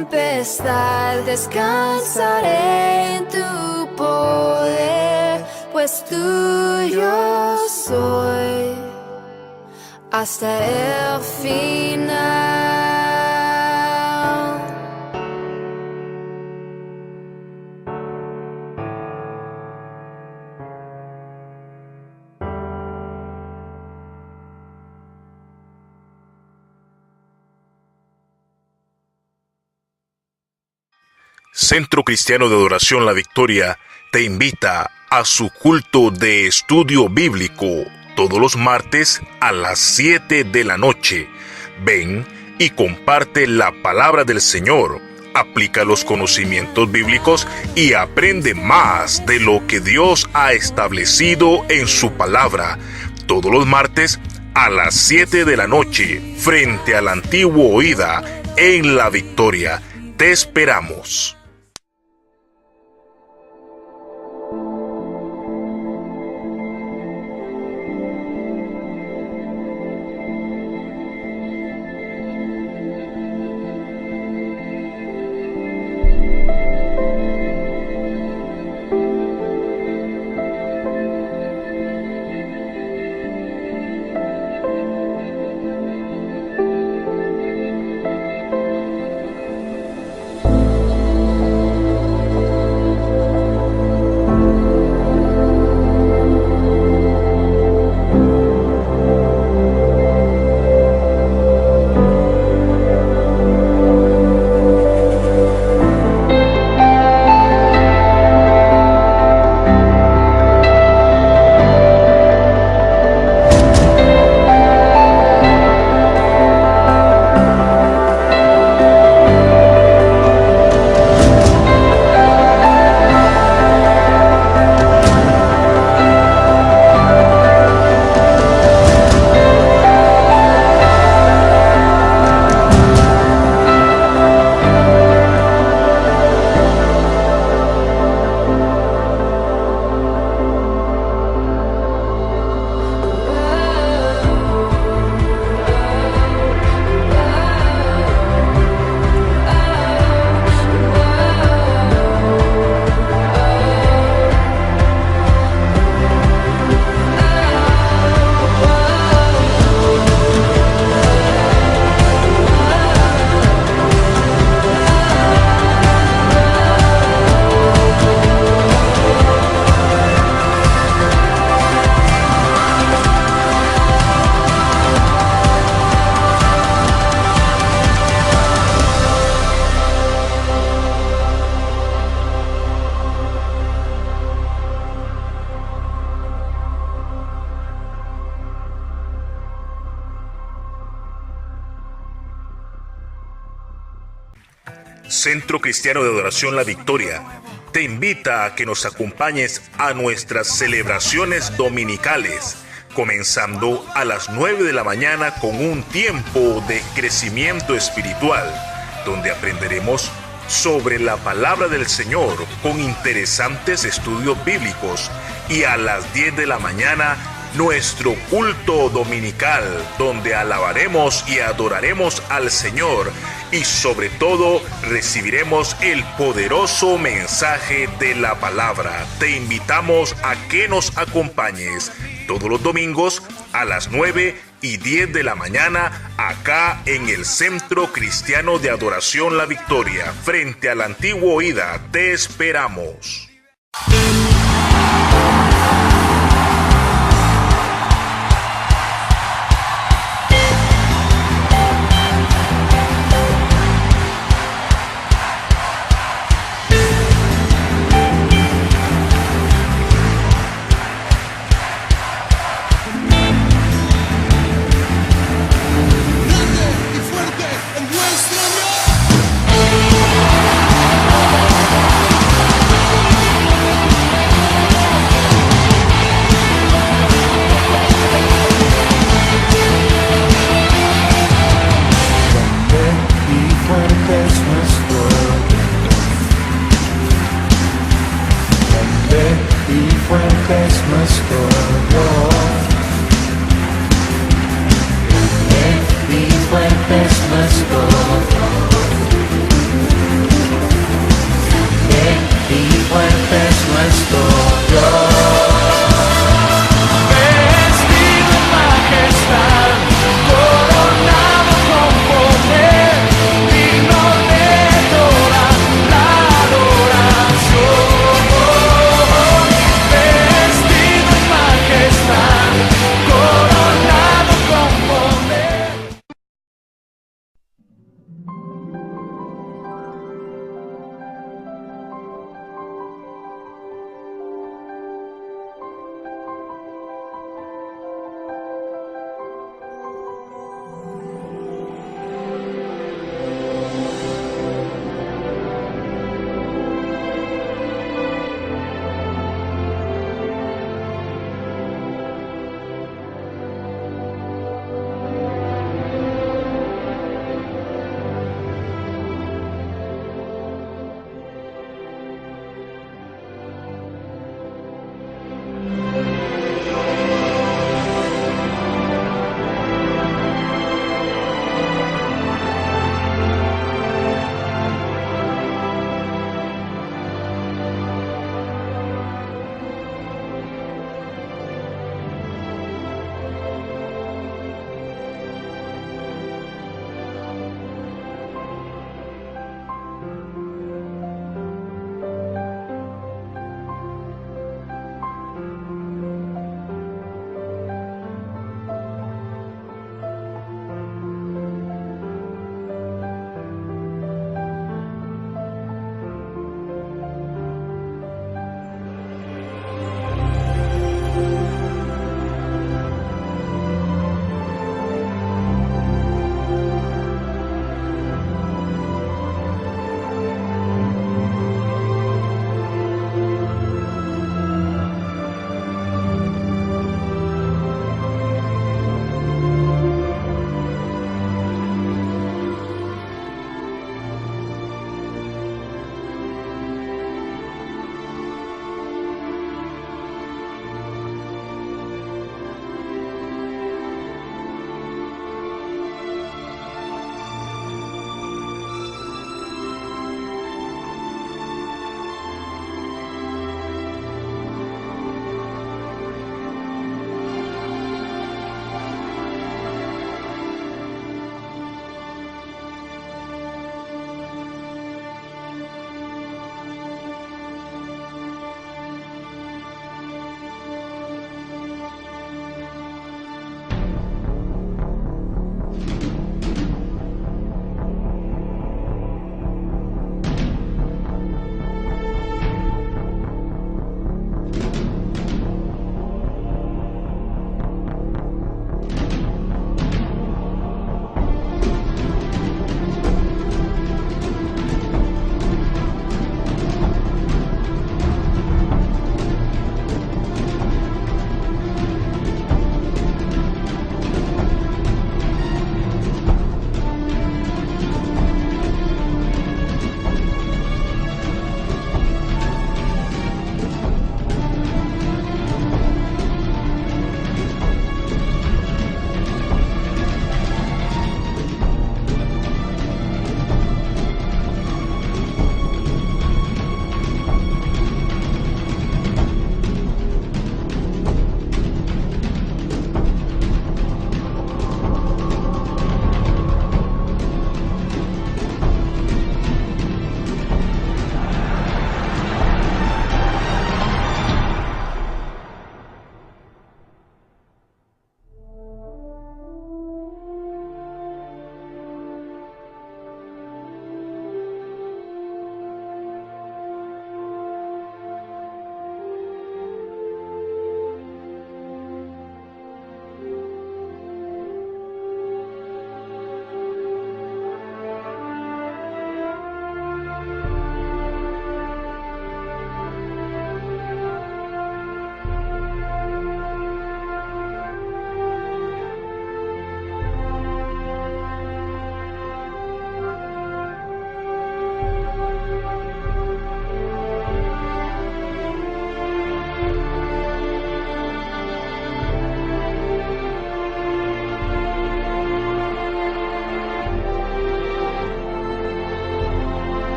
tempestad, descansaré en tu poder, pues tuyo soy hasta el final. Centro Cristiano de Adoración La Victoria te invita a su culto de estudio bíblico todos los martes a las 7 de la noche. Ven y comparte la palabra del Señor, aplica los conocimientos bíblicos y aprende más de lo que Dios ha establecido en su palabra. Todos los martes a las 7 de la noche, frente al antiguo Oída, en La Victoria. Te esperamos. Centro Cristiano de Adoración La Victoria te invita a que nos acompañes a nuestras celebraciones dominicales, comenzando a las 9 de la mañana con un tiempo de crecimiento espiritual, donde aprenderemos sobre la palabra del Señor con interesantes estudios bíblicos, y a las 10 de la mañana nuestro culto dominical, donde alabaremos y adoraremos al Señor y sobre todo recibiremos el poderoso mensaje de la palabra. Te invitamos a que nos acompañes todos los domingos a las 9 y 10 de la mañana acá en el Centro Cristiano de Adoración La Victoria, frente al antiguo Oída. Te esperamos. y fuerte es nuestro Dios. Vestido en majestad, coronado con poder, digno de toda la adoración. Vestido en majestad, coronado con poder.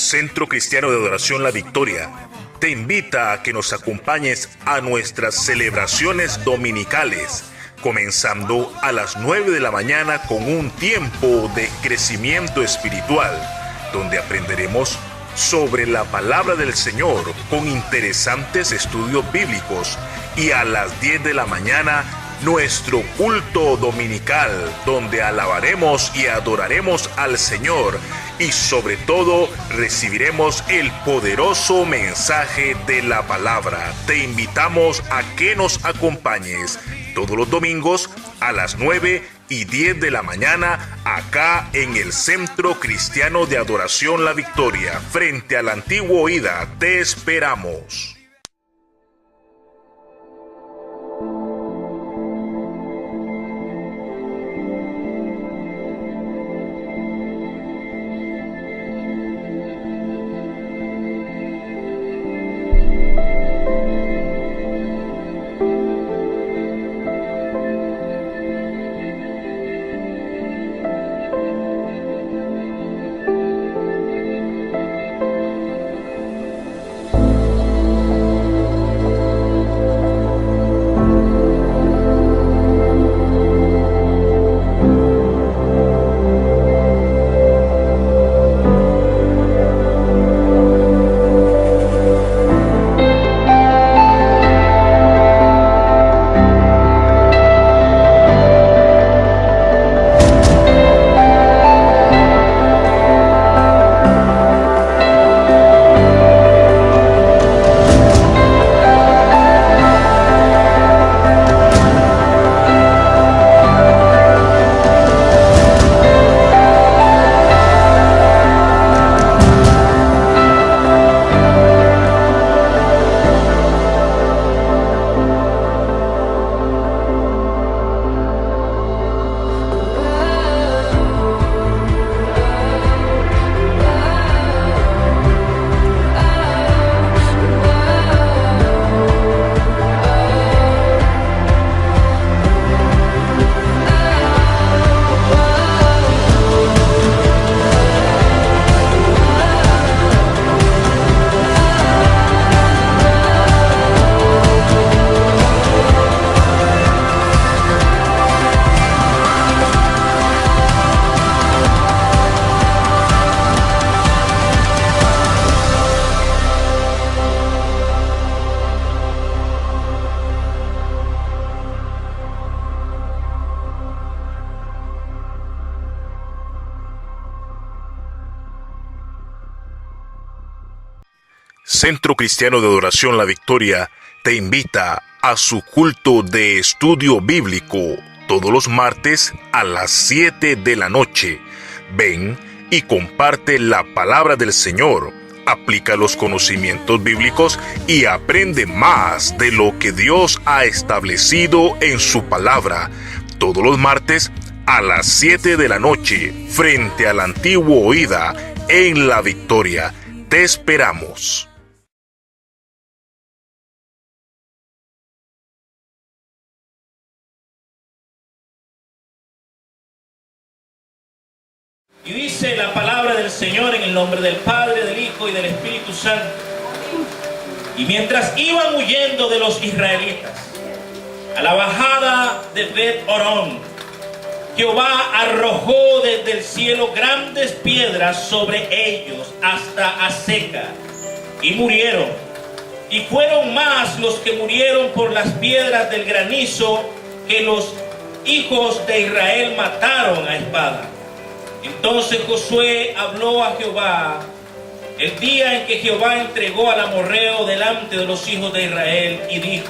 Centro Cristiano de Adoración La Victoria te invita a que nos acompañes a nuestras celebraciones dominicales, comenzando a las 9 de la mañana con un tiempo de crecimiento espiritual, donde aprenderemos sobre la palabra del Señor con interesantes estudios bíblicos, y a las 10 de la mañana nuestro culto dominical, donde alabaremos y adoraremos al Señor y sobre todo recibiremos el poderoso mensaje de la palabra. Te invitamos a que nos acompañes todos los domingos a las 9 y 10 de la mañana acá en el Centro Cristiano de Adoración La Victoria, frente a la antigua Oída. Te esperamos. Centro Cristiano de Adoración La Victoria te invita a su culto de estudio bíblico todos los martes a las 7 de la noche. Ven y comparte la palabra del Señor, aplica los conocimientos bíblicos y aprende más de lo que Dios ha establecido en su palabra. Todos los martes a las 7 de la noche, frente a la antigua Oída en La Victoria. Te esperamos. Y dice la palabra del Señor en el nombre del Padre, del Hijo y del Espíritu Santo. Y mientras iban huyendo de los israelitas a la bajada de Bet-Orón, Jehová arrojó desde el cielo grandes piedras sobre ellos hasta Azeca, y murieron. Y fueron más los que murieron por las piedras del granizo que los hijos de Israel mataron a espada. Entonces Josué habló a Jehová el día en que Jehová entregó al amorreo delante de los hijos de Israel, y dijo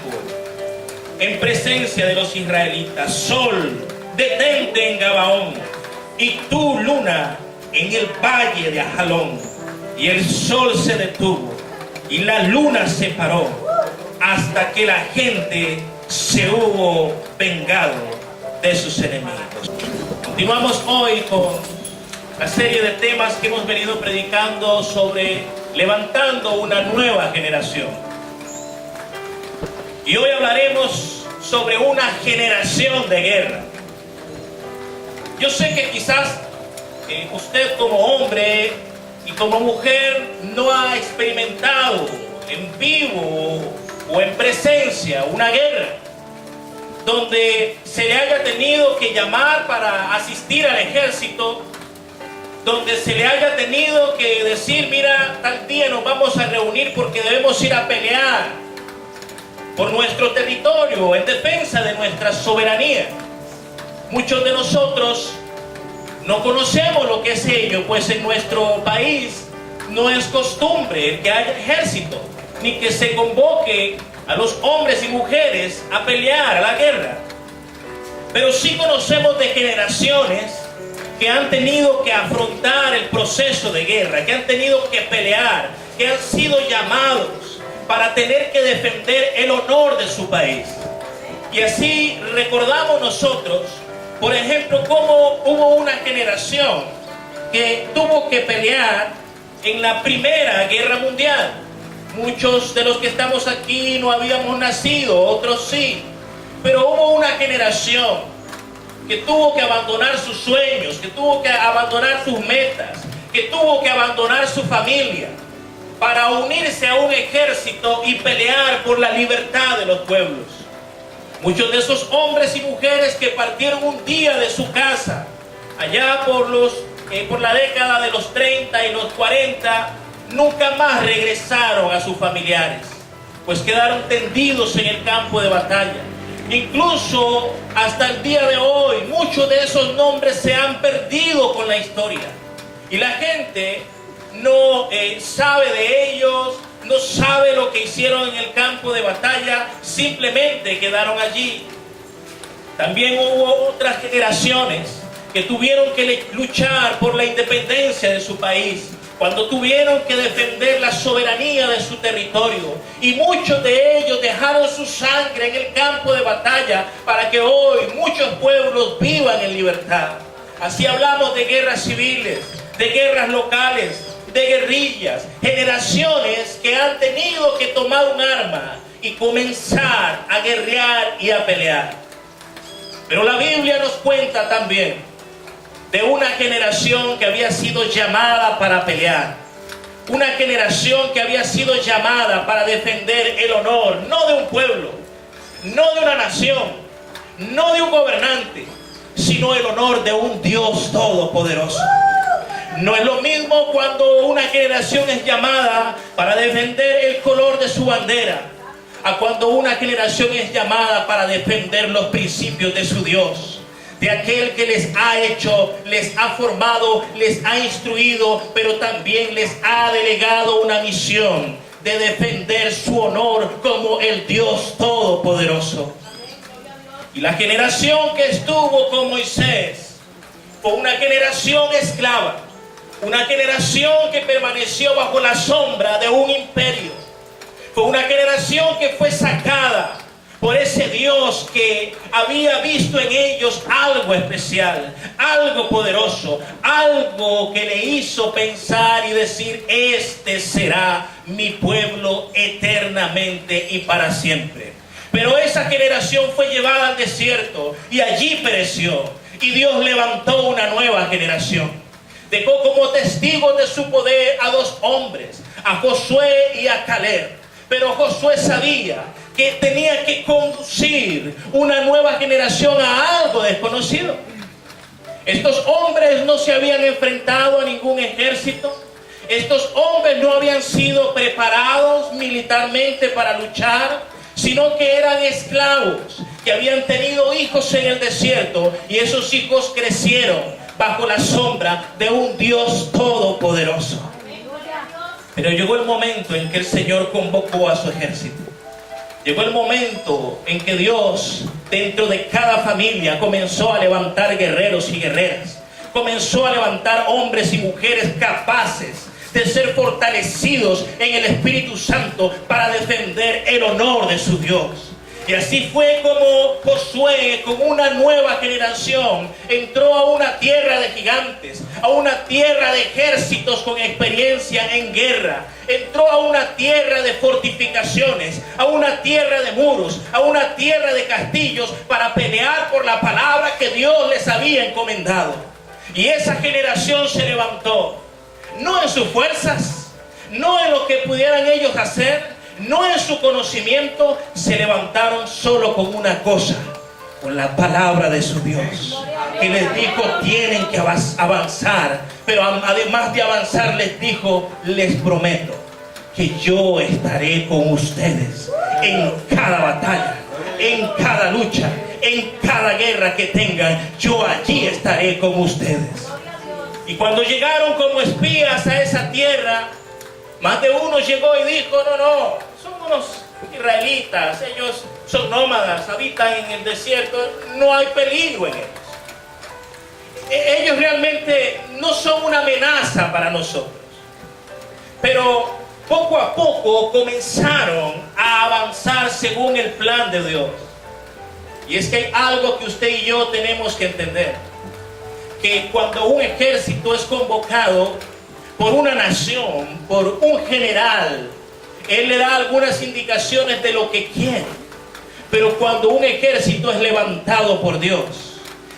en presencia de los israelitas: Sol, detente en Gabaón, y tú, luna, en el valle de Ajalón. Y el sol se detuvo y la luna se paró hasta que la gente se hubo vengado de sus enemigos. Continuamos hoy con la serie de temas que hemos venido predicando sobre levantando una nueva generación. Y hoy hablaremos sobre una generación de guerra. Yo sé que quizás usted como hombre y como mujer no ha experimentado en vivo o en presencia una guerra donde se le haya tenido que llamar para asistir al ejército, donde se le haya tenido que decir, mira, tal día nos vamos a reunir porque debemos ir a pelear por nuestro territorio en defensa de nuestra soberanía. Muchos de nosotros no conocemos lo que es ello, pues en nuestro país no es costumbre que haya ejército, ni que se convoque a los hombres y mujeres a pelear, a la guerra. Pero sí conocemos de generaciones que han tenido que afrontar el proceso de guerra, que han tenido que pelear, que han sido llamados para tener que defender el honor de su país. Y así recordamos nosotros, por ejemplo, cómo hubo una generación que tuvo que pelear en la Primera Guerra Mundial. Muchos de los que estamos aquí no habíamos nacido, otros sí, pero hubo una generación que tuvo que abandonar sus sueños, que tuvo que abandonar sus metas, que tuvo que abandonar su familia para unirse a un ejército y pelear por la libertad de los pueblos. Muchos de esos hombres y mujeres que partieron un día de su casa, allá por la década de los 30 y los 40, nunca más regresaron a sus familiares, pues quedaron tendidos en el campo de batalla. Incluso hasta el día de hoy, muchos de esos nombres se han perdido con la historia. Y la gente no sabe de ellos, no sabe lo que hicieron en el campo de batalla, simplemente quedaron allí. También hubo otras generaciones que tuvieron que luchar por la independencia de su país, cuando tuvieron que defender la soberanía de su territorio. Y muchos de ellos dejaron su sangre en el campo de batalla para que hoy muchos pueblos vivan en libertad. Así hablamos de guerras civiles, de guerras locales, de guerrillas, generaciones que han tenido que tomar un arma y comenzar a guerrear y a pelear. Pero la Biblia nos cuenta también de una generación que había sido llamada para pelear, una generación que había sido llamada para defender el honor, no de un pueblo, no de una nación, no de un gobernante, sino el honor de un Dios todopoderoso. No es lo mismo cuando una generación es llamada para defender el color de su bandera, a cuando una generación es llamada para defender los principios de su Dios, de aquel que les ha hecho, les ha formado, les ha instruido, pero también les ha delegado una misión de defender su honor como el Dios Todopoderoso. Y la generación que estuvo con Moisés fue una generación esclava, una generación que permaneció bajo la sombra de un imperio. Fue una generación que fue sacada por ese Dios que había visto en ellos algo especial, algo poderoso, algo que le hizo pensar y decir: este será mi pueblo eternamente y para siempre. Pero esa generación fue llevada al desierto y allí pereció. Y Dios levantó una nueva generación. Dejó como testigos de su poder a dos hombres, a Josué y a Caleb. Pero Josué sabía que tenía que conducir una nueva generación a algo desconocido. Estos hombres no se habían enfrentado a ningún ejército. Estos hombres no habían sido preparados militarmente para luchar, sino que eran esclavos que habían tenido hijos en el desierto, y esos hijos crecieron bajo la sombra de un Dios todopoderoso. Pero llegó el momento en que el Señor convocó a su ejército. Llegó el momento en que Dios, dentro de cada familia, comenzó a levantar guerreros y guerreras. Comenzó a levantar hombres y mujeres capaces de ser fortalecidos en el Espíritu Santo para defender el honor de su Dios. Y así fue como Josué, con una nueva generación, entró a una tierra de gigantes, a una tierra de ejércitos con experiencia en guerra. Entró a una tierra de fortificaciones, a una tierra de muros, a una tierra de castillos, para pelear por la palabra que Dios les había encomendado. Y esa generación se levantó. no en sus fuerzas, no en lo que pudieran ellos hacer, no en su conocimiento. Se levantaron solo con una cosa, con la palabra de su Dios, que les dijo: tienen que avanzar. Pero además de avanzar, les dijo: les prometo que yo estaré con ustedes en cada batalla, en cada lucha, en cada guerra que tengan. Yo allí estaré con ustedes. Y cuando llegaron como espías a esa tierra, más de uno llegó y dijo: no, son unos israelitas, ellos son nómadas, habitan en el desierto, no hay peligro en ellos. Ellos realmente no son una amenaza para nosotros. Pero poco a poco comenzaron a avanzar según el plan de Dios. Y es que hay algo que usted y yo tenemos que entender: que cuando un ejército es convocado por una nación, por un general, él le da algunas indicaciones de lo que quiere. Pero cuando un ejército es levantado por Dios,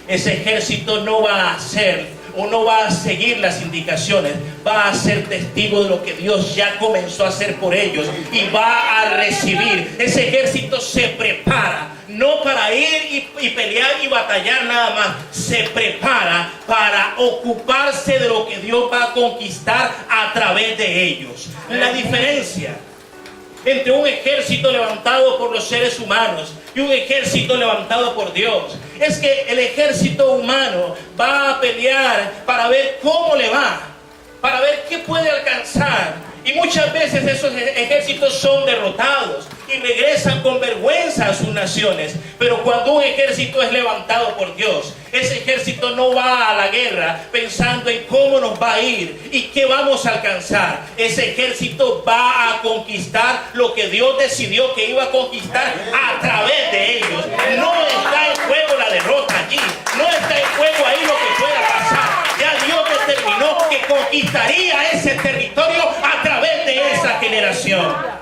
ese ejército no va a hacer o no va a seguir las indicaciones, va a ser testigo de lo que Dios ya comenzó a hacer por ellos y va a recibir. Ese ejército se prepara, no para ir y pelear y batallar nada más, se prepara para ocuparse de lo que Dios va a conquistar a través de ellos. La diferencia entre un ejército levantado por los seres humanos y un ejército levantado por Dios es que el ejército humano va a pelear para ver cómo le va, para ver qué puede alcanzar, y muchas veces esos ejércitos son derrotados y regresan con vergüenza a sus naciones. Pero cuando un ejército es levantado por Dios, ese ejército no va a la guerra pensando en cómo nos va a ir y qué vamos a alcanzar. Ese ejército va a conquistar lo que Dios decidió que iba a conquistar a través de ellos. No está en juego la derrota allí, no está en juego ahí lo que pueda pasar. Ya Dios determinó que conquistaría ese territorio a través de esa generación.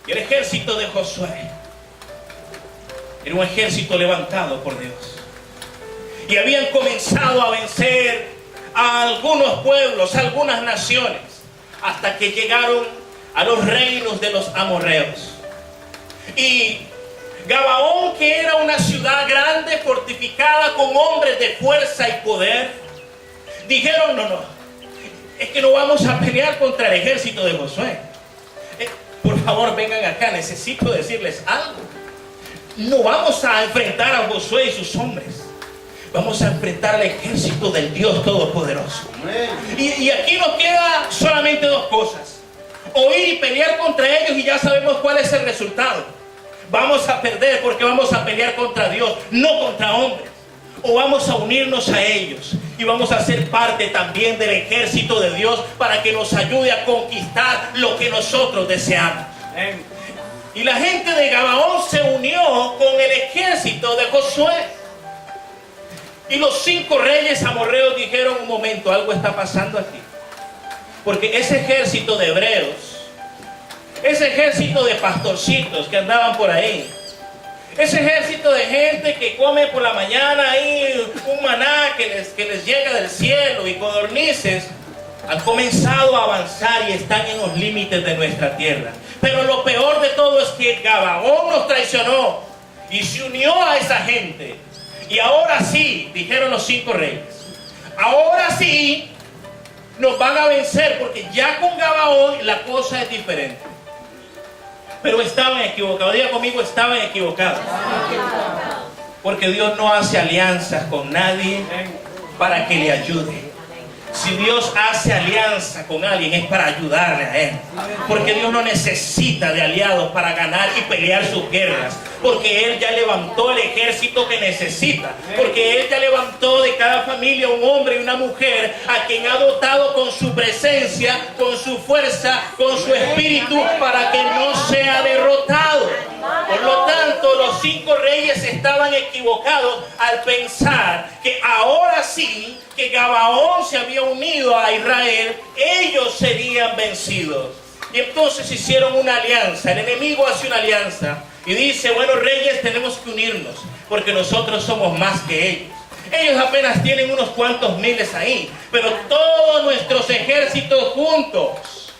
Y el ejército de Josué era un ejército levantado por Dios. Y habían comenzado a vencer a algunos pueblos, a algunas naciones, hasta que llegaron a los reinos de los amorreos. Y Gabaón, que era una ciudad grande, fortificada con hombres de fuerza y poder, dijeron: no, es que no vamos a pelear contra el ejército de Josué. Por favor, vengan acá, necesito decirles algo. No vamos a enfrentar a Josué y sus hombres, vamos a enfrentar al ejército del Dios Todopoderoso. Y aquí nos queda solamente dos cosas: oír y pelear contra ellos, y ya sabemos cuál es el resultado. Vamos a perder porque vamos a pelear contra Dios, no contra hombres. O vamos a unirnos a ellos y vamos a ser parte también del ejército de Dios para que nos ayude a conquistar lo que nosotros deseamos. Y la gente de Gabaón se unió con el ejército de Josué. Y los 5 reyes amorreos dijeron: un momento, algo está pasando aquí. Porque ese ejército de hebreos, ese ejército de pastorcitos que andaban por ahí, ese ejército de gente que come por la mañana ahí un maná que les llega del cielo y codornices, han comenzado a avanzar y están en los límites de nuestra tierra. Pero lo peor de todo es que Gabaón nos traicionó y se unió a esa gente. Y ahora sí, dijeron los 5 reyes, ahora sí nos van a vencer, porque ya con Gabaón la cosa es diferente. Pero estaban equivocados. Diga conmigo: estaban equivocados. Porque Dios no hace alianzas con nadie para que le ayude. Si Dios hace alianza con alguien, es para ayudarle a él. Porque Dios no necesita de aliados para ganar y pelear sus guerras. Porque Él ya levantó el ejército que necesita. Porque Él ya levantó de cada familia un hombre y una mujer a quien ha dotado con su presencia, con su fuerza, con su espíritu, para que no sea derrotado. Por lo tanto, los 5 reyes estaban equivocados al pensar que ahora sí, que Gabaón se había unido a Israel, ellos serían vencidos. Y entonces hicieron una alianza. El enemigo hace una alianza y dice: bueno, reyes, tenemos que unirnos porque nosotros somos más que ellos. Ellos apenas tienen unos cuantos miles ahí, pero todos nuestros ejércitos juntos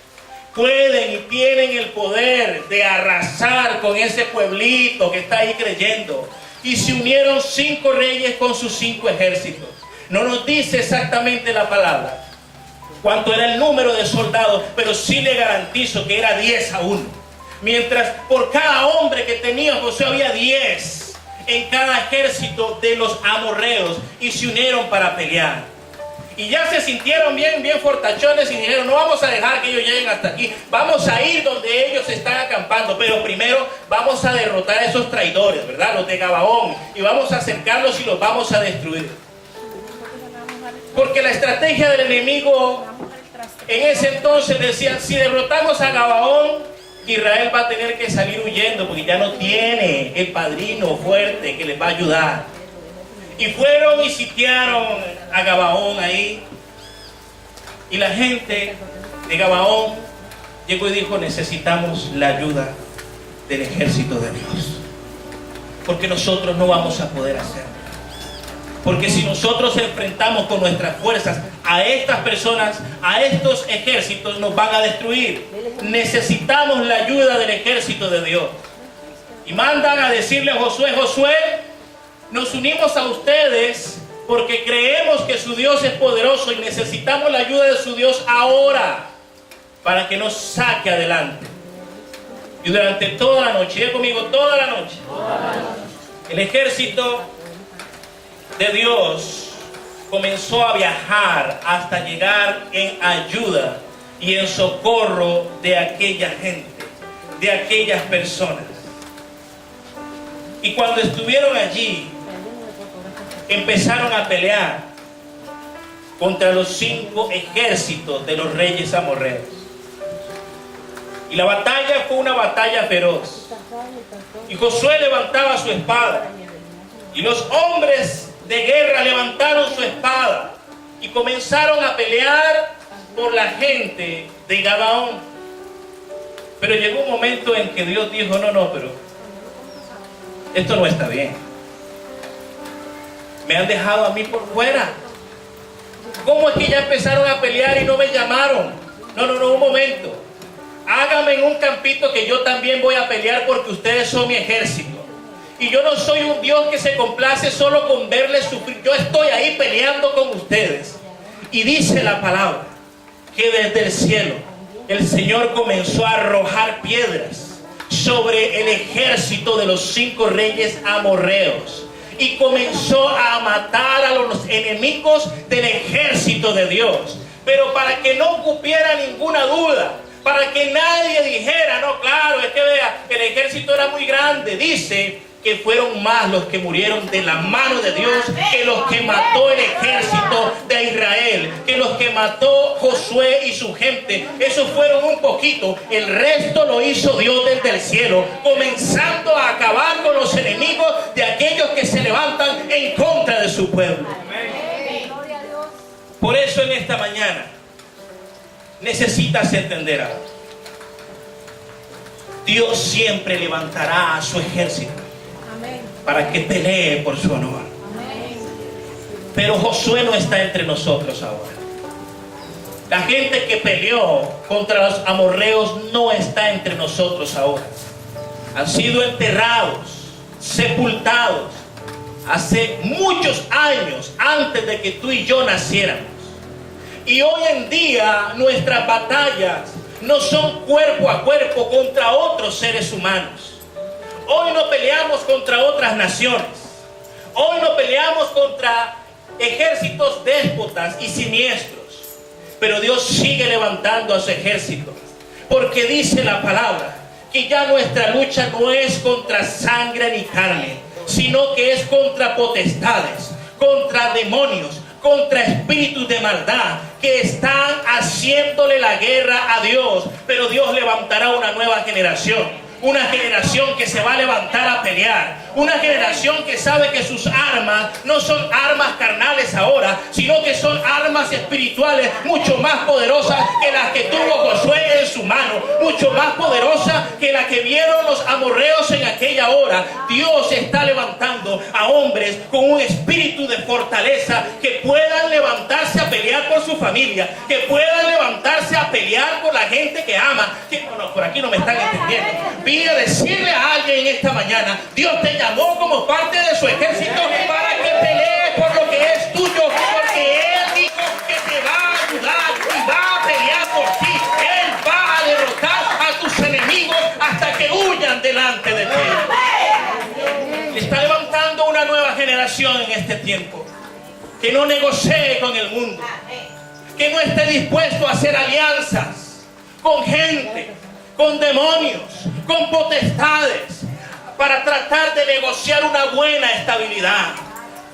pueden y tienen el poder de arrasar con ese pueblito que está ahí creyendo. Y se unieron 5 reyes con sus 5 ejércitos. No nos dice exactamente la palabra cuánto era el número de soldados, pero sí le garantizo que era 10-1. Mientras por cada hombre que tenía Josué había 10 en cada ejército de los amorreos, y se unieron para pelear. Y ya se sintieron bien fortachones y dijeron: no vamos a dejar que ellos lleguen hasta aquí, vamos a ir donde ellos están acampando, pero primero vamos a derrotar a esos traidores, ¿verdad? Los de Gabaón, y vamos a acercarlos y los vamos a destruir. Porque la estrategia del enemigo en ese entonces decía: si derrotamos a Gabaón, Israel va a tener que salir huyendo porque ya no tiene el padrino fuerte que les va a ayudar. Y fueron y sitiaron a Gabaón ahí. Y la gente de Gabaón llegó y dijo: necesitamos la ayuda del ejército de Dios, porque nosotros no vamos a poder hacerlo. Porque si nosotros enfrentamos con nuestras fuerzas a estas personas, a estos ejércitos, nos van a destruir. Necesitamos la ayuda del ejército de Dios. Y mandan a decirle a Josué: Josué, nos unimos a ustedes porque creemos que su Dios es poderoso y necesitamos la ayuda de su Dios ahora para que nos saque adelante. Y durante toda la noche, diga conmigo, toda la noche, el ejército de Dios comenzó a viajar hasta llegar en ayuda y en socorro de aquella gente, de aquellas personas. Y cuando estuvieron allí, empezaron a pelear contra los 5 ejércitos de los reyes amorreos. Y la batalla fue una batalla feroz. Y Josué levantaba su espada, y los hombres de guerra levantaron su espada y comenzaron a pelear por la gente de Gabaón. Pero llegó un momento en que Dios dijo: no, pero esto no está bien. Me han dejado a mí por fuera. ¿Cómo es que ya empezaron a pelear y no me llamaron? No, un momento. Hágame en un campito que yo también voy a pelear, porque ustedes son mi ejército. Y yo no soy un Dios que se complace solo con verles sufrir. Yo estoy ahí peleando con ustedes. Y dice la palabra que desde el cielo el Señor comenzó a arrojar piedras sobre el ejército de los 5 reyes amorreos. Y comenzó a matar a los enemigos del ejército de Dios. Pero para que no cupiera ninguna duda, para que nadie dijera: no, claro, es que vea, el ejército era muy grande, dice que fueron más los que murieron de la mano de Dios que los que mató el ejército de Israel, que los que mató Josué y su gente. Esos fueron un poquito, el resto lo hizo Dios desde el cielo, comenzando a acabar con los enemigos de aquellos que se levantan en contra de su pueblo. Por eso en esta mañana necesitas entender algo. Dios siempre levantará a su ejército para que pelee por su honor. Pero Josué no está entre nosotros ahora. La gente que peleó contra los amorreos no está entre nosotros ahora. Han sido enterrados, sepultados hace muchos años antes de que tú y yo naciéramos. Y hoy en día nuestras batallas no son cuerpo a cuerpo contra otros seres humanos. Hoy no peleamos contra otras naciones. Hoy no peleamos contra ejércitos déspotas y siniestros. Pero Dios sigue levantando a su ejército. Porque dice la palabra que ya nuestra lucha no es contra sangre ni carne, sino que es contra potestades, contra demonios, contra espíritus de maldad que están haciéndole la guerra a Dios. Pero Dios levantará una nueva generación. una generación que se va a levantar a pelear, una generación que sabe que sus armas no son armas carnales ahora, sino que son armas espirituales mucho más poderosas que las que tuvo Josué en su mano, mucho más poderosas que las que vieron los amorreos en aquella hora. Dios está levantando a hombres con un espíritu de fortaleza que puedan levantarse a pelear por su familia, que puedan levantarse a pelear por la gente que ama. No, por aquí no me están entendiendo. Vine a decirle a alguien en esta mañana: Dios te llamó como parte de su ejército para que pelees por lo que es tuyo, porque Él dijo que te va a ayudar y va a pelear por ti. Él va a derrotar a tus enemigos hasta que huyan delante de ti. Está levantando una nueva generación en este tiempo que no negocie con el mundo, que no esté dispuesto a hacer alianzas con gente, con demonios, con potestades, para tratar de negociar una buena estabilidad.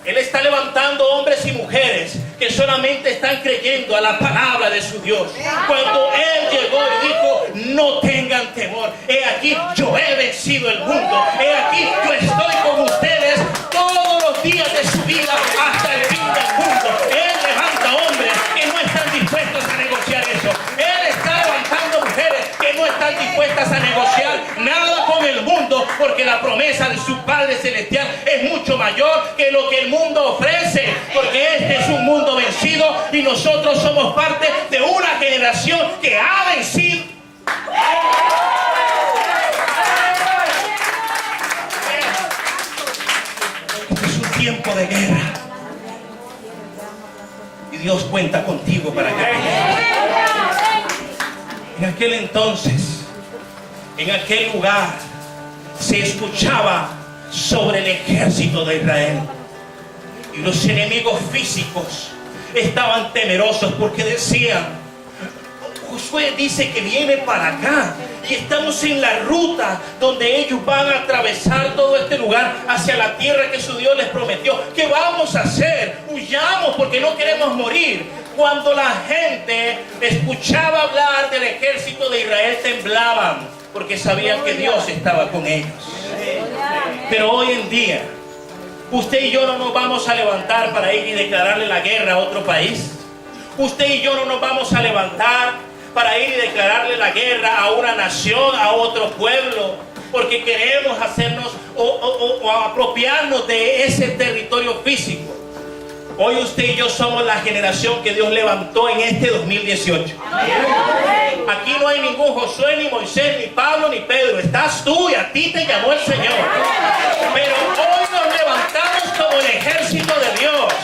Él está levantando hombres y mujeres que solamente están creyendo a la palabra de su Dios. Cuando Él llegó y dijo: no tengan temor, he aquí yo he vencido el mundo, he aquí yo estoy con ustedes todos los días de su vida hasta el fin del mundo. Él levanta hombres que no están dispuestos a negociar eso. Él está levantando mujeres que no están dispuestas a negociar nada con el mundo, porque la promesa de su Padre Celestial es mucho mayor que lo que el mundo ofrece, porque este es un mundo vencido y nosotros somos parte de una generación que ha vencido. Este es un tiempo de guerra y Dios cuenta contigo para que pelees. En aquel entonces, en aquel lugar, se escuchaba sobre el ejército de Israel. Y los enemigos físicos estaban temerosos porque decían: Josué dice que viene para acá y estamos en la ruta donde ellos van a atravesar todo este lugar hacia la tierra que su Dios les prometió. ¿Qué vamos a hacer? Huyamos porque no queremos morir. Cuando la gente escuchaba hablar del ejército de Israel, temblaban porque sabían que Dios estaba con ellos. Pero hoy en día, usted y yo no nos vamos a levantar para ir y declararle la guerra a otro país. Usted y yo no nos vamos a levantar para ir y declararle la guerra a una nación, a otro pueblo, porque queremos hacernos o apropiarnos de ese territorio físico. Hoy usted y yo somos la generación que Dios levantó en este 2018. Aquí no hay ningún Josué, ni Moisés, ni Pablo, ni Pedro. Estás tú y a ti te llamó el Señor. Pero hoy nos levantamos como el ejército de Dios,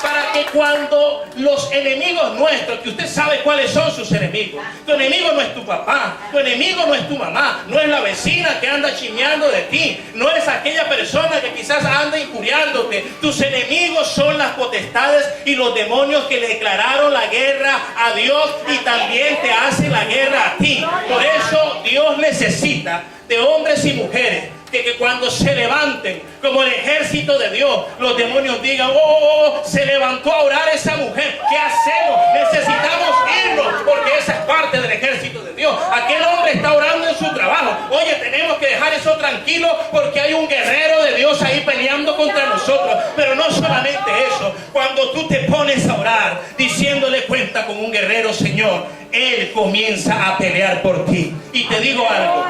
para que cuando los enemigos nuestros, que usted sabe cuáles son sus enemigos. Tu enemigo no es tu papá, tu enemigo no es tu mamá, no es la vecina que anda chismeando de ti, no es aquella persona que quizás anda injuriándote. Tus enemigos son las potestades y los demonios que le declararon la guerra a Dios y también te hacen la guerra a ti. Por eso Dios necesita de hombres y mujeres que cuando se levanten como el ejército de Dios, los demonios digan: oh, se levantó a orar esa mujer, ¿qué hacemos? Necesitamos irnos, porque esa es parte del ejército de Dios. Aquel hombre está orando en su trabajo. Oye, tenemos que dejar eso tranquilo porque hay un guerrero de Dios ahí peleando contra nosotros. Pero no solamente eso, cuando tú te pones a orar diciéndole: cuenta con un guerrero, Señor, Él comienza a pelear por ti. Y te digo algo,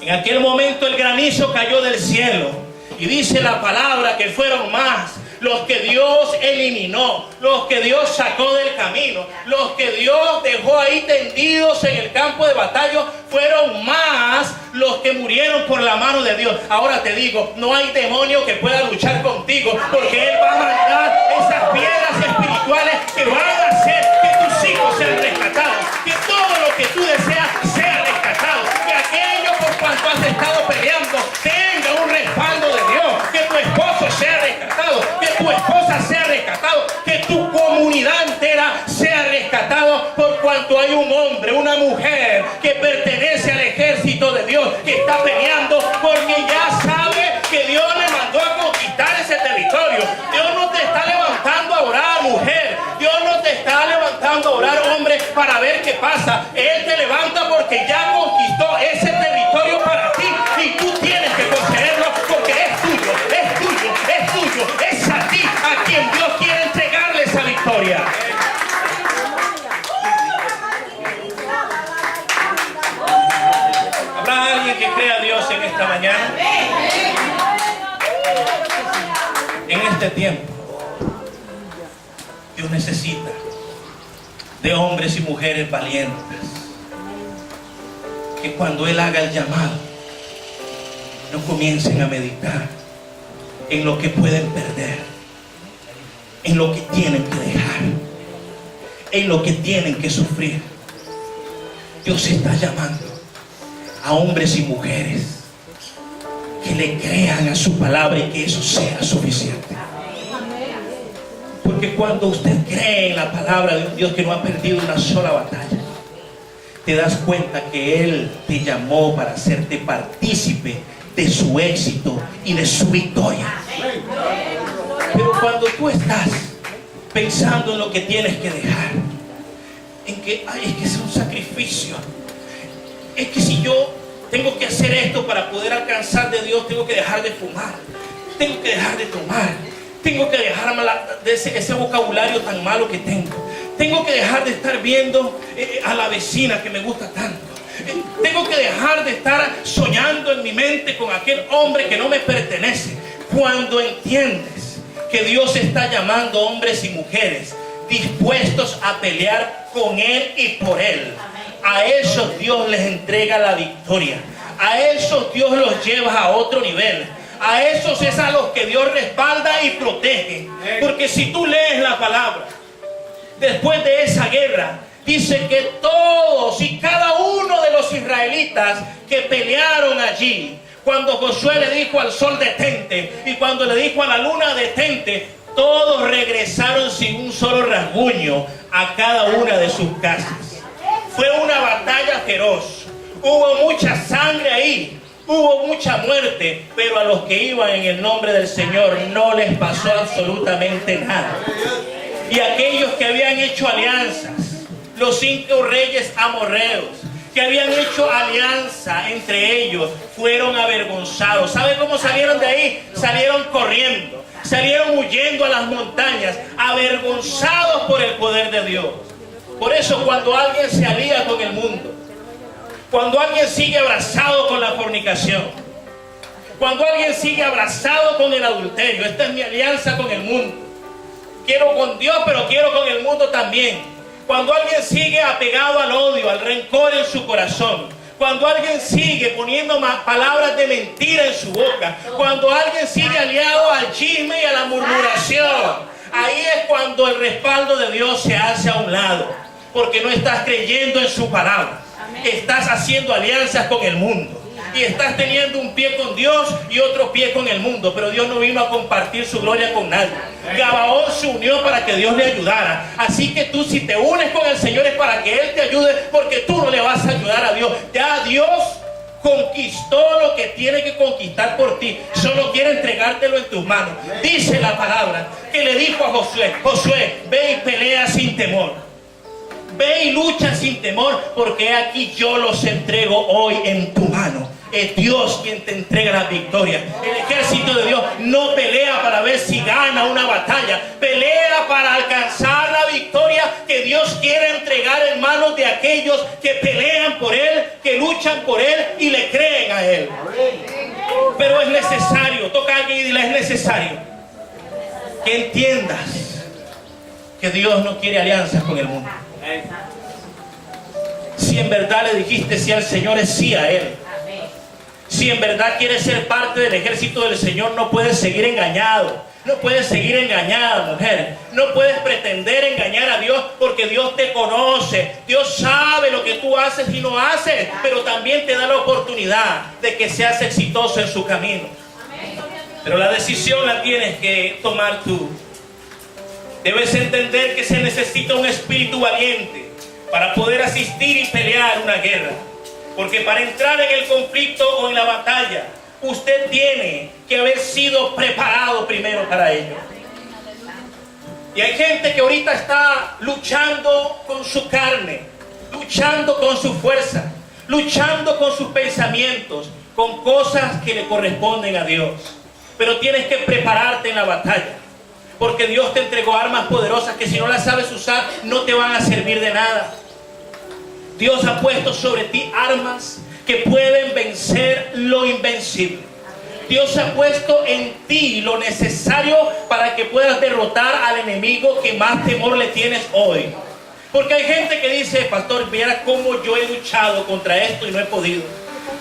en aquel momento el granizo cayó del cielo y dice la palabra que fueron más los que Dios eliminó, los que Dios sacó del camino, los que Dios dejó ahí tendidos en el campo de batalla, fueron más los que murieron por la mano de Dios. Ahora te digo, no hay demonio que pueda luchar contigo, porque Él va a mandar esas piedras espirituales que van a hacer que tus hijos sean rescatados, que todo lo que tú deseas sea rescatado, que aquello por cuanto has estado peleando tenga un respaldo de Dios, que tu esposo sea rescatado, que tu esposa sea rescatado, que tu comunidad entera sea rescatado, por cuanto hay un hombre, una mujer que pertenece al ejército de Dios, que está peleando porque ya sabe que Dios le mandó a conquistar ese territorio. Dios no te está levantando a orar, mujer. Dios no te está levantando a orar, hombre, para ver qué pasa. Él te levanta porque ya conquistó ese territorio para ti. este tiempo, Dios necesita de hombres y mujeres valientes, que cuando Él haga el llamado, no comiencen a meditar en lo que pueden perder, en lo que tienen que dejar, en lo que tienen que sufrir. Dios está llamando a hombres y mujeres que le crean a su palabra y que eso sea suficiente. Porque cuando usted cree en la palabra de un Dios que no ha perdido una sola batalla, te das cuenta que Él te llamó para hacerte partícipe de su éxito y de su victoria. Pero cuando tú estás pensando en lo que tienes que dejar, en que es que es un sacrificio, es que si yo tengo que hacer esto para poder alcanzar de Dios, tengo que dejar de fumar, tengo que dejar de tomar, tengo que dejar de ese vocabulario tan malo que tengo que dejar de estar viendo a la vecina que me gusta tanto, tengo que dejar de estar soñando en mi mente con aquel hombre que no me pertenece. Cuando entiendes que Dios está llamando hombres y mujeres dispuestos a pelear con Él y por Él, a esos Dios les entrega la victoria, a esos Dios los lleva a otro nivel, a esos es a los que Dios respalda y protege. Porque si tú lees la palabra, después de esa guerra, dice que todos y cada uno de los israelitas que pelearon allí, cuando Josué le dijo al sol detente y cuando le dijo a la luna detente, todos regresaron sin un solo rasguño a cada una de sus casas. Fue una batalla feroz, hubo mucha sangre ahí, hubo mucha muerte, pero a los que iban en el nombre del Señor no les pasó absolutamente nada. Y aquellos que habían hecho alianzas, los 5 reyes amorreos, que habían hecho alianza entre ellos, fueron avergonzados. ¿Saben cómo salieron de ahí? Salieron corriendo, salieron huyendo a las montañas, avergonzados por el poder de Dios. Por eso cuando alguien se alía con el mundo, cuando alguien sigue abrazado con la fornicación, cuando alguien sigue abrazado con el adulterio, esta es mi alianza con el mundo. Quiero con Dios, pero quiero con el mundo también. Cuando alguien sigue apegado al odio, al rencor en su corazón, cuando alguien sigue poniendo palabras de mentira en su boca, cuando alguien sigue aliado al chisme y a la murmuración, ahí es cuando el respaldo de Dios se hace a un lado, porque no estás creyendo en su palabra. Estás haciendo alianzas con el mundo y estás teniendo un pie con Dios y otro pie con el mundo, pero Dios no vino a compartir su gloria con nadie. Gabaón se unió para que Dios le ayudara, así que tú, si te unes con el Señor, es para que Él te ayude, porque tú no le vas a ayudar a Dios. Ya Dios conquistó lo que tiene que conquistar por ti, solo quiere entregártelo en tus manos. Dice la palabra que le dijo a Josué: Josué, ve y pelea sin temor. Ve y lucha sin temor, porque aquí yo los entrego hoy en tu mano. Es Dios quien te entrega la victoria. El ejército de Dios no pelea para ver si gana una batalla, pelea para alcanzar la victoria que Dios quiere entregar en manos de aquellos que pelean por Él, que luchan por Él y le creen a Él. Pero es necesario, toca a alguien y dile: es necesario que entiendas que Dios no quiere alianzas con el mundo. Si en verdad le dijiste sí al Señor, es sí a Él. Si en verdad quieres ser parte del ejército del Señor, no puedes seguir engañado. No puedes seguir engañada, mujer. No puedes pretender engañar a Dios, porque Dios te conoce. Dios sabe lo que tú haces y no haces, pero también te da la oportunidad de que seas exitoso en su camino. Pero la decisión la tienes que tomar tú. Debes entender que se necesita un espíritu valiente para poder asistir y pelear una guerra. Porque para entrar en el conflicto o en la batalla, usted tiene que haber sido preparado primero para ello. Y hay gente que ahorita está luchando con su carne, luchando con su fuerza, luchando con sus pensamientos, con cosas que le corresponden a Dios. Pero tienes que prepararte en la batalla, porque Dios te entregó armas poderosas que si no las sabes usar no te van a servir de nada. Dios ha puesto sobre ti armas que pueden vencer lo invencible. Dios ha puesto en ti lo necesario para que puedas derrotar al enemigo que más temor le tienes hoy. Porque hay gente que dice, pastor, mira cómo yo he luchado contra esto y no he podido.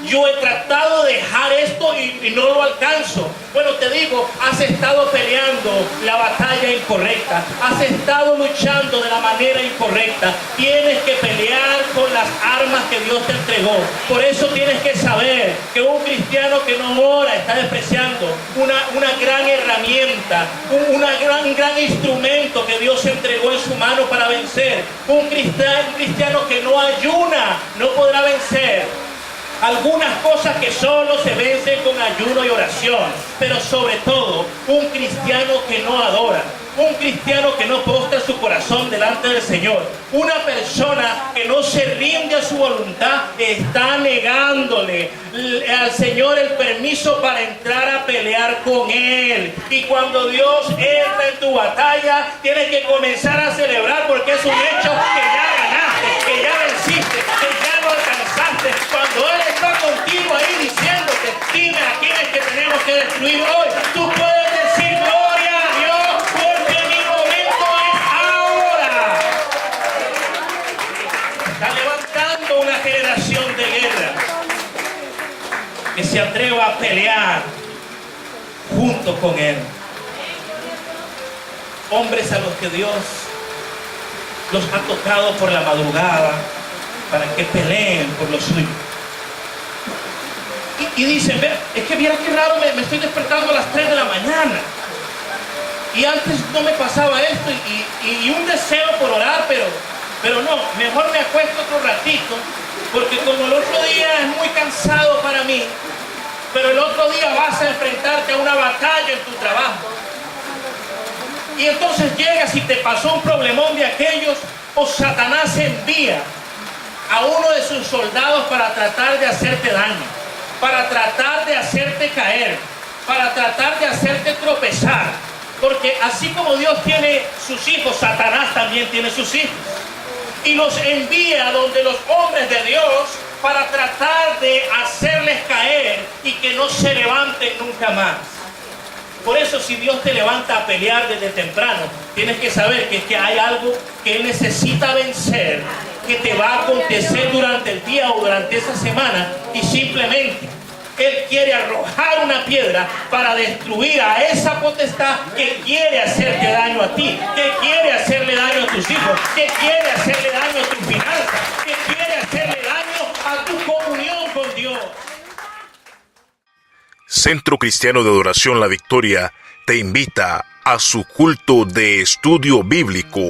Yo he tratado de dejar esto y no lo alcanzo. Bueno, te digo, has estado peleando la batalla incorrecta. Has estado luchando de la manera incorrecta. Tienes que pelear con las armas que Dios te entregó. Por eso tienes que saber que un cristiano que no ora está despreciando una gran herramienta, un gran instrumento que Dios entregó en su mano para vencer. Un cristiano que no ayuna no podrá vencer. Algunas cosas que solo se vencen con ayuno y oración, pero sobre todo un cristiano que no adora, un cristiano que no postra su corazón delante del Señor, una persona que no se rinde a su voluntad, está negándole al Señor el permiso para entrar a pelear con Él. Y cuando Dios entra en tu batalla, tienes que comenzar a celebrar, porque es un hecho que ya ganaste, que ya venciste, que ya lo alcanzaste. Cuando Él está contigo ahí diciéndote, dime a quién es que tenemos que destruir hoy, tú puedes decir gloria a Dios, porque mi momento es ahora. Está levantando una generación de guerra que se atreva a pelear junto con Él. Hombres a los que Dios los ha tocado por la madrugada para que peleen por lo suyo. Y dicen, es que mira qué raro, me estoy despertando a las 3 de la mañana. Y antes no me pasaba esto, y un deseo por orar, pero no, mejor me acuesto otro ratito, porque como el otro día es muy cansado para mí, pero el otro día vas a enfrentarte a una batalla en tu trabajo. Y entonces llegas y te pasó un problemón de aquellos, o Satanás envía a uno de sus soldados para tratar de hacerte daño, para tratar de hacerte caer, para tratar de hacerte tropezar. Porque así como Dios tiene sus hijos, Satanás también tiene sus hijos. Y los envía donde los hombres de Dios para tratar de hacerles caer y que no se levanten nunca más. Por eso, si Dios te levanta a pelear desde temprano, tienes que saber que hay algo que Él necesita vencer, que te va a acontecer durante el día o durante esa semana, y simplemente Él quiere arrojar una piedra para destruir a esa potestad que quiere hacerte daño a ti, que quiere hacerle daño a tus hijos, que quiere hacerle daño a tus finanzas, que quiere hacerle daño a tu comunión con Dios. Centro Cristiano de Adoración La Victoria te invita a su culto de estudio bíblico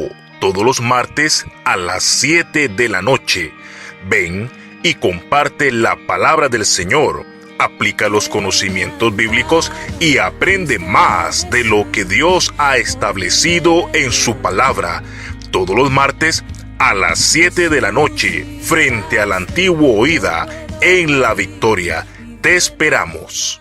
todos los martes a las 7 de la noche. Ven y comparte la palabra del Señor, aplica los conocimientos bíblicos y aprende más de lo que Dios ha establecido en su palabra. Todos los martes a las 7 de la noche, frente al antiguo Oída, en La Victoria. Te esperamos.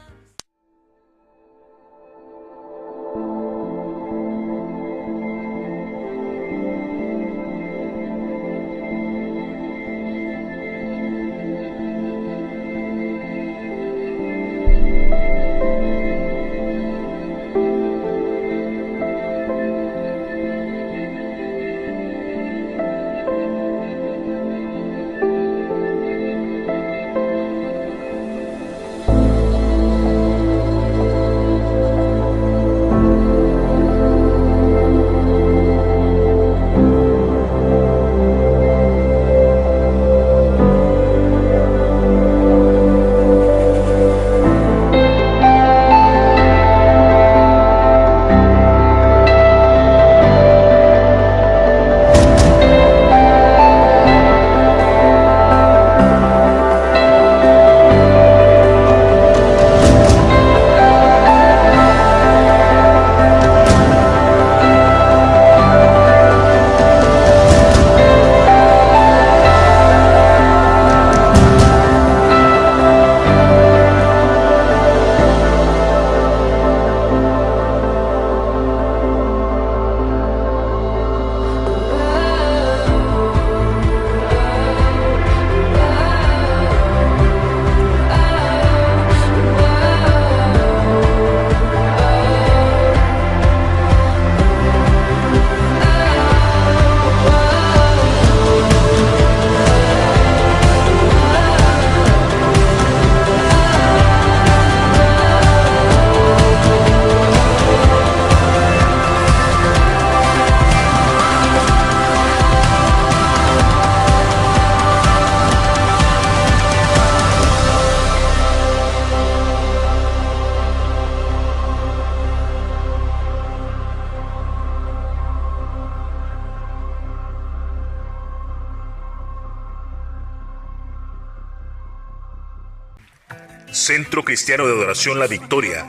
Centro Cristiano de Adoración La Victoria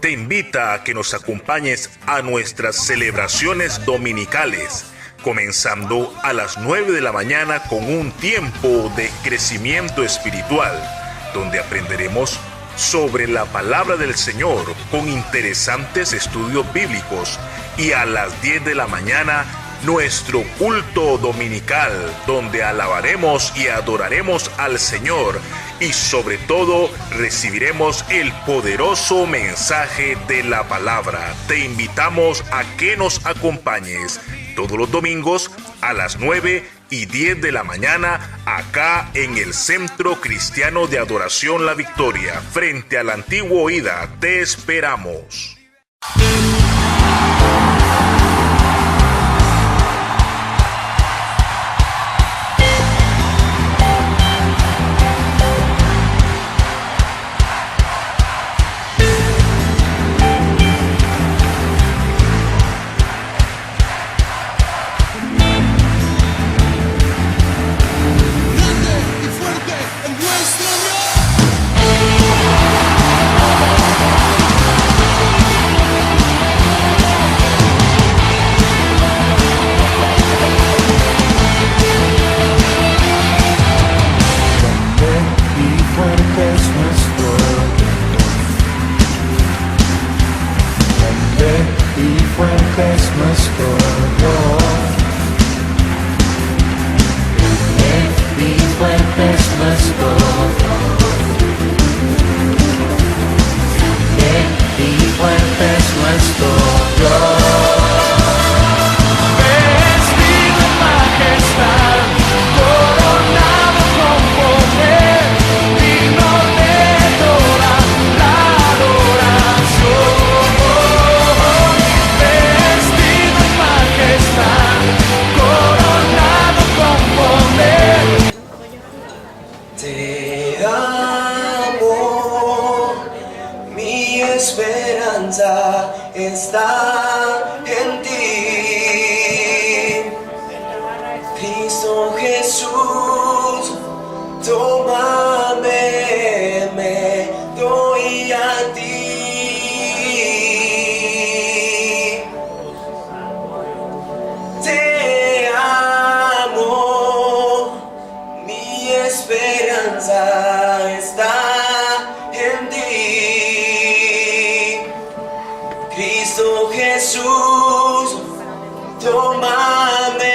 te invita a que nos acompañes a nuestras celebraciones dominicales, comenzando a las 9 de la mañana con un tiempo de crecimiento espiritual, donde aprenderemos sobre la palabra del Señor con interesantes estudios bíblicos, y a las 10 de la mañana nuestro culto dominical, donde alabaremos y adoraremos al Señor y sobre todo recibiremos el poderoso mensaje de la palabra. Te invitamos a que nos acompañes todos los domingos a las 9 y 10 de la mañana acá en el Centro Cristiano de Adoración La Victoria, frente al antiguo Oída. Te esperamos. Está en ti, Cristo Jesús, tómame, me doy a ti. Te amo, mi esperanza está en ti. Cristo Jesús, tómame,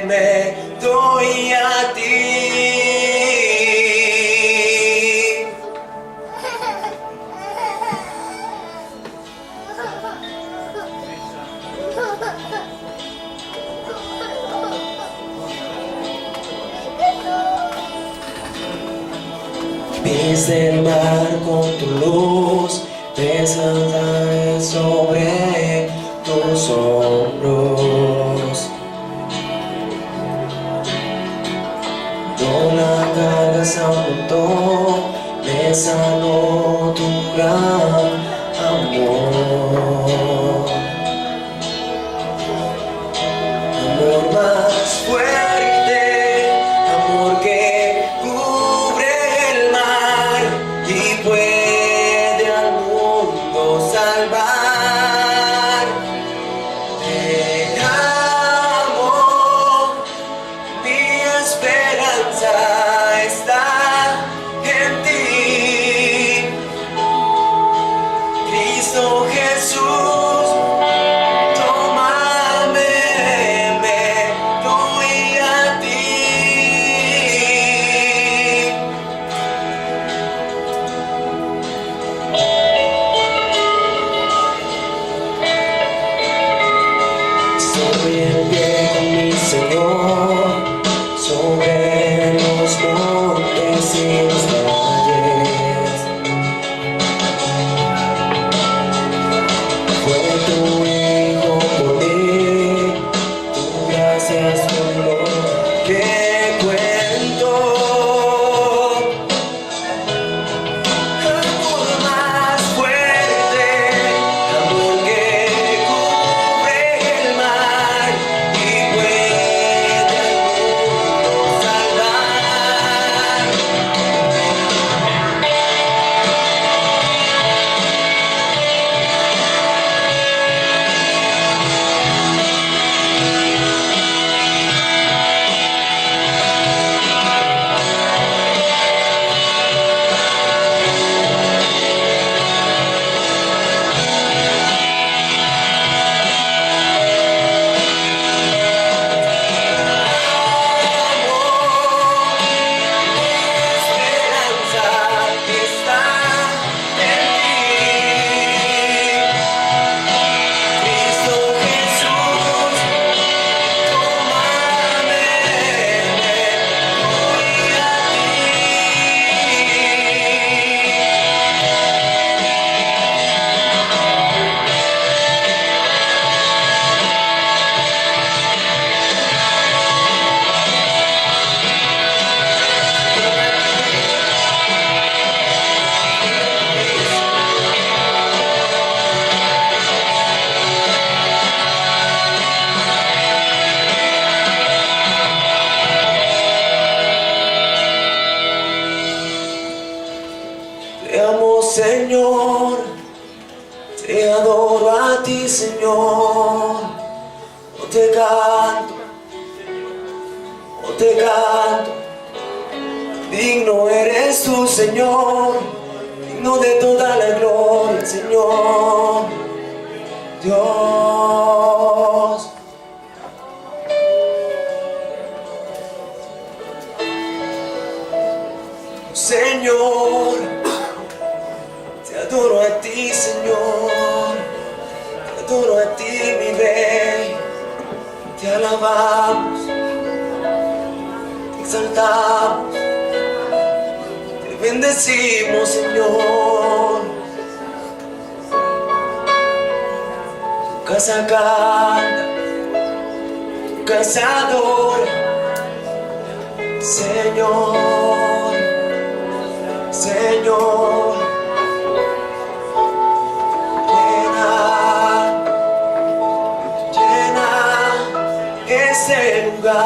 me doy a ti. Viste el mar con tu luz, descansar sobre tus hombros. No la cargas aumentó, me sanó tu gran amor. Amor más fuerte, amor que cubre el mar y puede al mundo salvar. Te amo, mi esperanza está en ti. Cristo Jesús, tómame, me doy a ti. Estoy en pie con mi Señor, sobre los montes y los valles. Fue tu Hijo por mí, tu gracia es lo que cuento. Amor más fuerte, amor que cubre el mar y puede al mundo salvar. Te adoro a ti, Señor. Oh, te canto, oh, te canto. Digno eres tú, Señor, digno de toda la gloria, Señor Dios. Señor, te adoro a ti, Señor, te adoro a ti, mi Rey, te alabamos, te exaltamos, te bendecimos, Señor. Tu casa canta, tu casa adora, Señor, Señor. Llena ese lugar.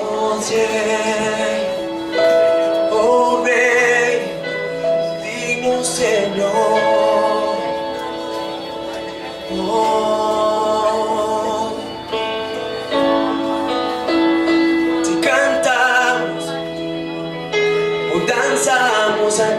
Oh, oh, Rey, digno Señor. Oh, te cantamos, oh, danzamos a ti.